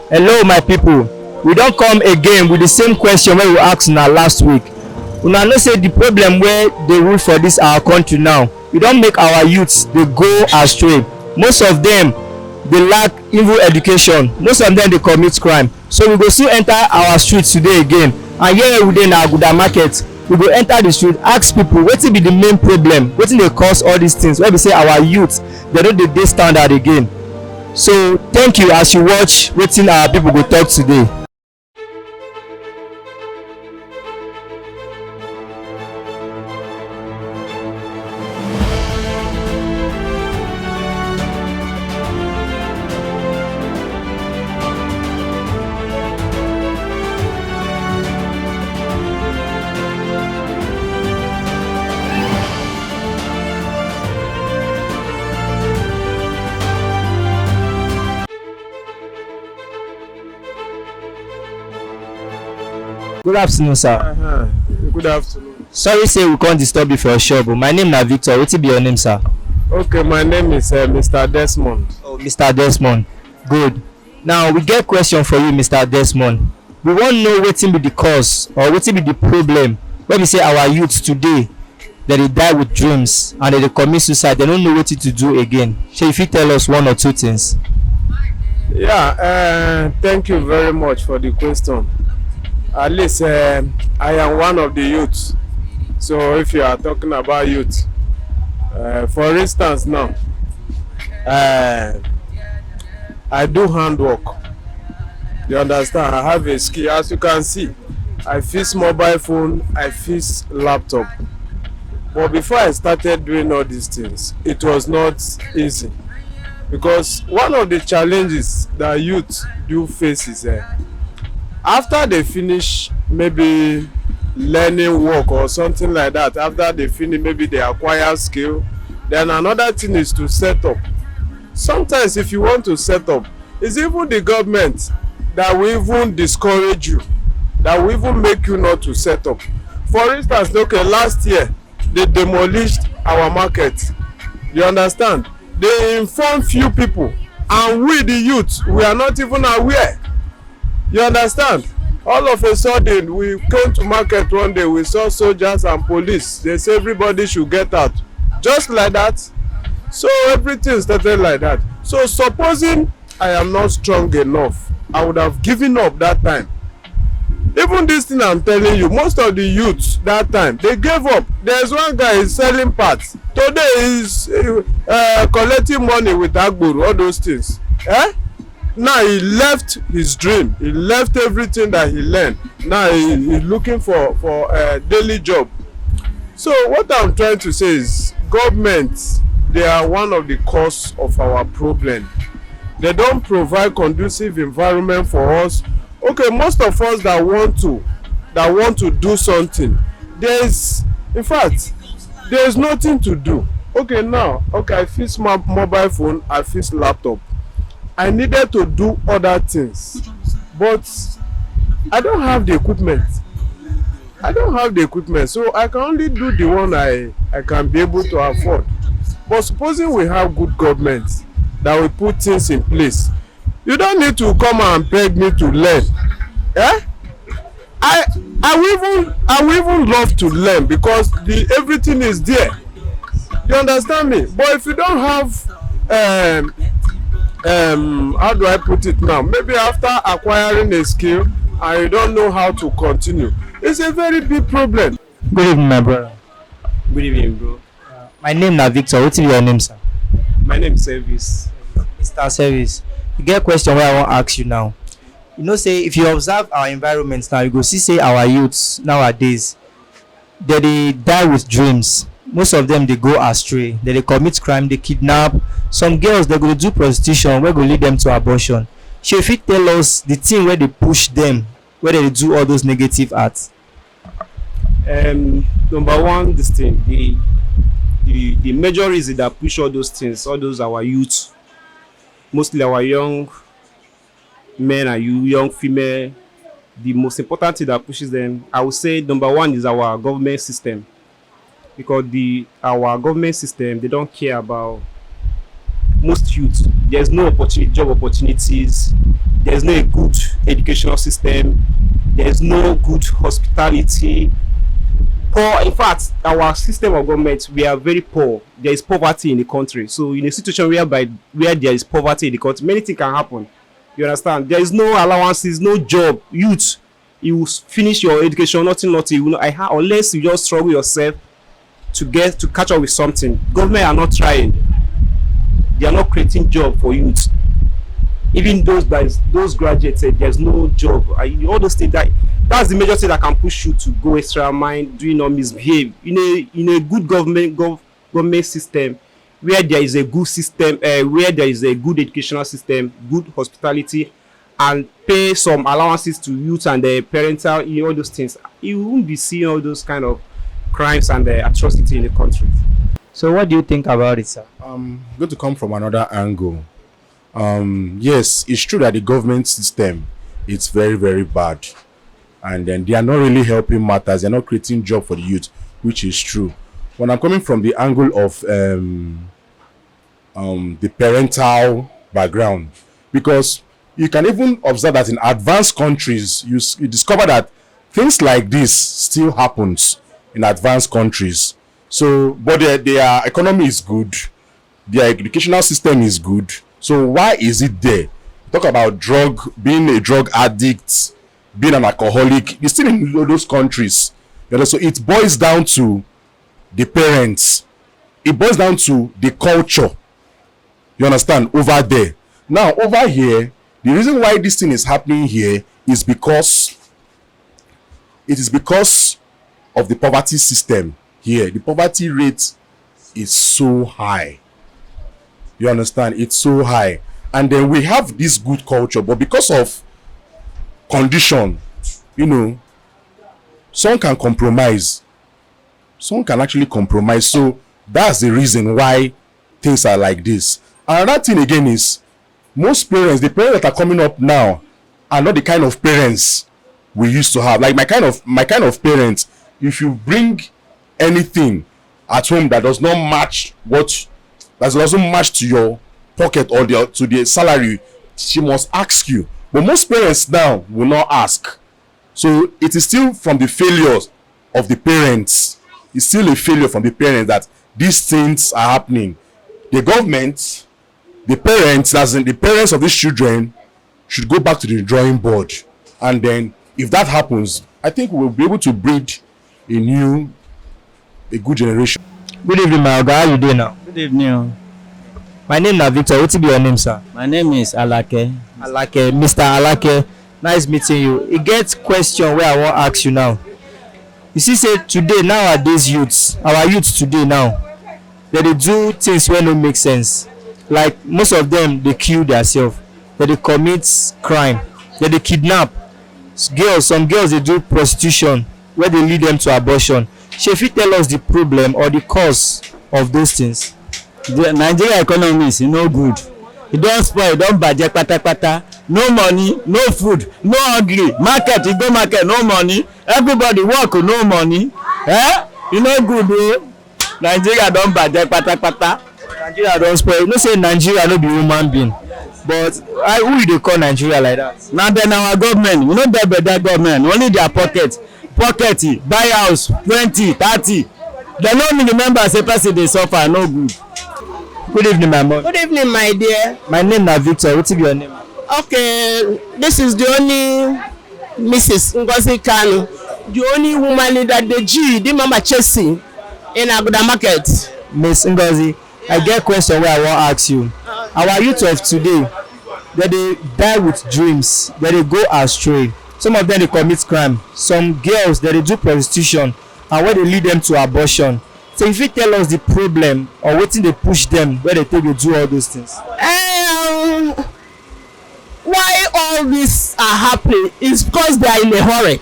Hello my people, we don come again with the same question wey we ask una last week. Una know say the problem wey dey rule for dis our country now, e don make our youths dey go astray. Most of dem dey lack even education, most of dem dey commit crime. So we go still enter our street today again, and here we dey na Aguda market. We go enter the street ask people wetin be the main problem, wetin dey cause all these things wey be say our youth dem no dey standard again. So thank you as you watch wetin our people go talk today. Good afternoon sir. Good afternoon. Sorry say we come disturb you for your shop, but my name na Victor. Wetin be your name sir? Okay, my name is Mr. Desmond. Oh, Mr. Desmond. Good. Now we get question for you Mr. Desmond. We wan know wetin be the cause or wetin be the problem wey be say our youth today dem dey die with dreams and dem dey commit suicide, dem no know wetin to do again. Shey you fit tell us one or two things? Yeah, thank you very much for the question. At least I am one of the youths. So if you are talking about youth, for instance now, I do handwork. You understand? I have a skill. As you can see, I fix mobile phone, I fix laptop. But before I started doing all these things, it was not easy. Because one of the challenges that youth do face is after they finish maybe learning work or something like that, after they finish maybe they acquire skill, then another thing is to set up. Sometimes if you want to set up, it's even the government that will even discourage you, that will even make you not to set up. For instance, okay, last year they demolished our market. You understand? They informed few people, and we the youth, we are not even aware. You understand? All of a sudden we came to market one day, we saw soldiers and police. They say everybody should get out, just like that. So everything started like that. So supposing I am not strong enough, I would have given up that time. Even this thing I'm telling you, most of the youths that time they gave up. There's one guy is selling parts today, is collecting money with agboro, all those things. Now he left his dream, he left everything that he learned. Now he's looking for a daily job. So what I'm trying to say is government, they are one of the cause of our problem. They don't provide conducive environment for us. Okay, most of us that want to do something, in fact there's nothing to do. Okay, now I fix my mobile phone, I fix laptop. I needed to do other things, but I don't have the equipment. So I can only do the one I can be able to afford. But supposing we have good government that will put things in place, you don't need to come and beg me to learn. I will even love to learn because everything is there. You understand me? But if you don't have how do I put it now, maybe after acquiring a skill and you don't know how to continue, it's a very big problem. Good evening my brother. Good evening, bro. My name na Victor. Wetin be your name sir? My name is Service. Mr. Service, you get question wey I wan ask you now. You know say if you observe our environment now, you go see say our youths nowadays dem dey die with dreams. Most of them dey go astray, dem dey commit crime, dey kidnap. Some girls dey go do prostitution wey go lead them to abortion. Shey you fit tell us the thing wey dey push them, wey dey do all those negative acts? Number one, this thing, the major reason that push all those things, all those our youth, mostly our young men and young female, the most important thing that pushes them, I would say number one is our government system. Because our government system, they don't care about most youth, there's no opportunity, job opportunities, there's no a good educational system, there's no good hospitality. Poor, in fact, our system of government, we are very poor. There is poverty in the country. So in a situation where there is poverty in the country, many things can happen. You understand? There is no allowances, no job. Youth, you will finish your education, nothing. You will not, unless you just struggle yourself to catch up with something. Government are not trying. They are not creating job for youth. Even those graduates, there's no job. All those things that's the major thing that can push you to go extra mile, doing or misbehave in a good government system where there is a good system, where there is a good educational system, good hospitality, and pay some allowances to youth and the parental, all those things. You won't be seeing all those kind of crimes and atrocity in the country. So what do you think about it, sir? Going to come from another angle. Yes, it's true that the government system it's very, very bad. And then they are not really helping matters. They're not creating job for the youth, which is true. When I'm coming from the angle of the parental background, because you can even observe that in advanced countries, you discover that things like this still happens in advanced countries. So, but their economy is good, their educational system is good. So why is it there? Talk about being a drug addict, being an alcoholic. It's still in those countries. So it boils down to the parents. It boils down to the culture. You understand? Over there. Now, over here, the reason why this thing is happening here is because of the poverty system here. The poverty rate is so high. You understand? It's so high. And then we have this good culture, but because of condition, some can compromise. Some can actually compromise. So that's the reason why things are like this. Another thing again is most parents, the parents that are coming up now are not the kind of parents we used to have. Like my kind of parents, if you bring anything at home that does not match that doesn't match to your pocket or to the salary, she must ask you. But most parents now will not ask. So it is still from the failures of the parents. It's still a failure from the parents that these things are happening. The government, the parents, as in the parents of these children, should go back to the drawing board. And then if that happens, I think we'll be able to breed a good generation. Good evening, my guy. How you doing now? Good evening. My name is Victor. What will be your name, sir? My name is Alake. Alake. Mr. Alake, nice meeting you. It gets question where I want to ask you now. You see, say today, nowadays our youths today now, they do things where no make sense. Like most of them, they kill themselves. They commit crime. They kidnap girls. Some girls they do prostitution where they lead them to abortion. So if you tell us the problem or the cause of those things. The Nigeria economy is no good. E don spoil, e don baje patapata. No money, no food, no hungry. Market, you go market, no money. Everybody work, no money. You no good o. Nigeria don baje patapata. Nigeria don spoil. You know say Nigeria no be human being. But who you dey call Nigeria like that? Na then our government, we no get better government. Only their pocket, buy house 20, 30. They no remember say person dey suffer, no good. Good evening, my mom. Good evening, my dear. My name is Victor. What is your name? Okay, this is the only Mrs. Ngozi Kanu, the only woman leader, the mama chasing in Aguda Market. Miss Ngozi, I get a question where I want to ask you. Our youth of today, they die with dreams, they go astray. Some of them they commit crime. Some girls they do prostitution, and where they lead them to abortion. So if you tell us the problem or wetin dey push them where they take to do all those things. Why all this are happening is because they are in a hurry.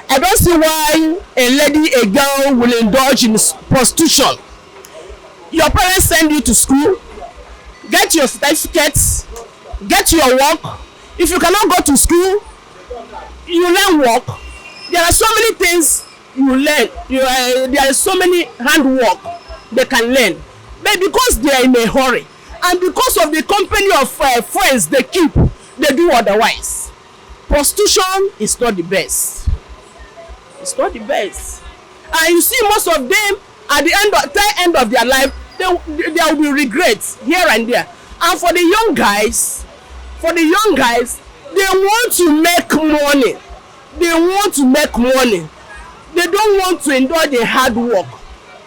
I don't see why a girl will indulge in prostitution. Your parents send you to school, get your certificates, get your work. If you cannot go to school, you learn work. There are so many things you learn. There are so many handwork they can learn. But because they are in a hurry, and because of the company of friends they keep, they do otherwise. Prostitution is not the best. It's not the best. And you see most of them at the end of their life, there will be regrets here and there. And for the young guys, they want to make money. They want to make money. They don't want to endure the hard work.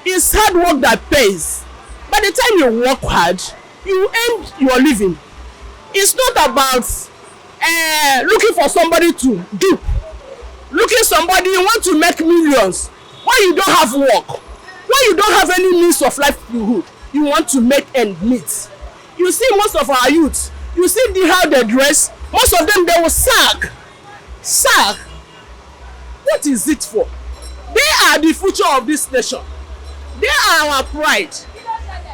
It's hard work that pays. By the time you work hard, you earn your living. It's not about looking for somebody to dupe. Looking somebody, you want to make millions. Why you don't have work? Why you don't have any means of livelihood? You want to make ends meet. You see most of our youths, you see how they dress. Most of them, they will sag. What is it for? They are the future of this nation. They are our pride.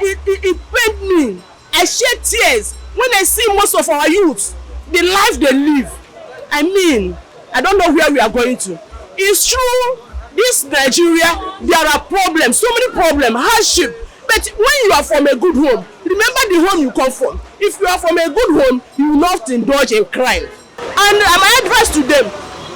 It pained me. I shed tears when I see most of our youths, the life they live. I mean, I don't know where we are going to. It's true, this Nigeria, there are problems, so many problems, hardship. But when you are from a good home, remember the home you come from. If you are from a good home, you will not indulge in crime. And my advice to them,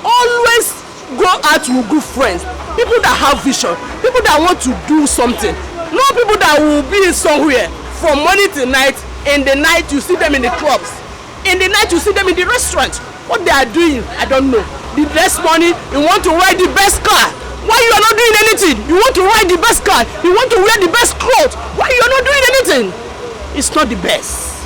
always go out with good friends, people that have vision, people that want to do something, not people that will be somewhere from morning till night. In the night you see them in the clubs, in the night you see them in the restaurant. What they are doing, I don't know. The next morning you want to ride the best car. Why you are not doing anything? You want to ride the best car, you want to wear the best clothes. Why you are not doing anything? It's not the best.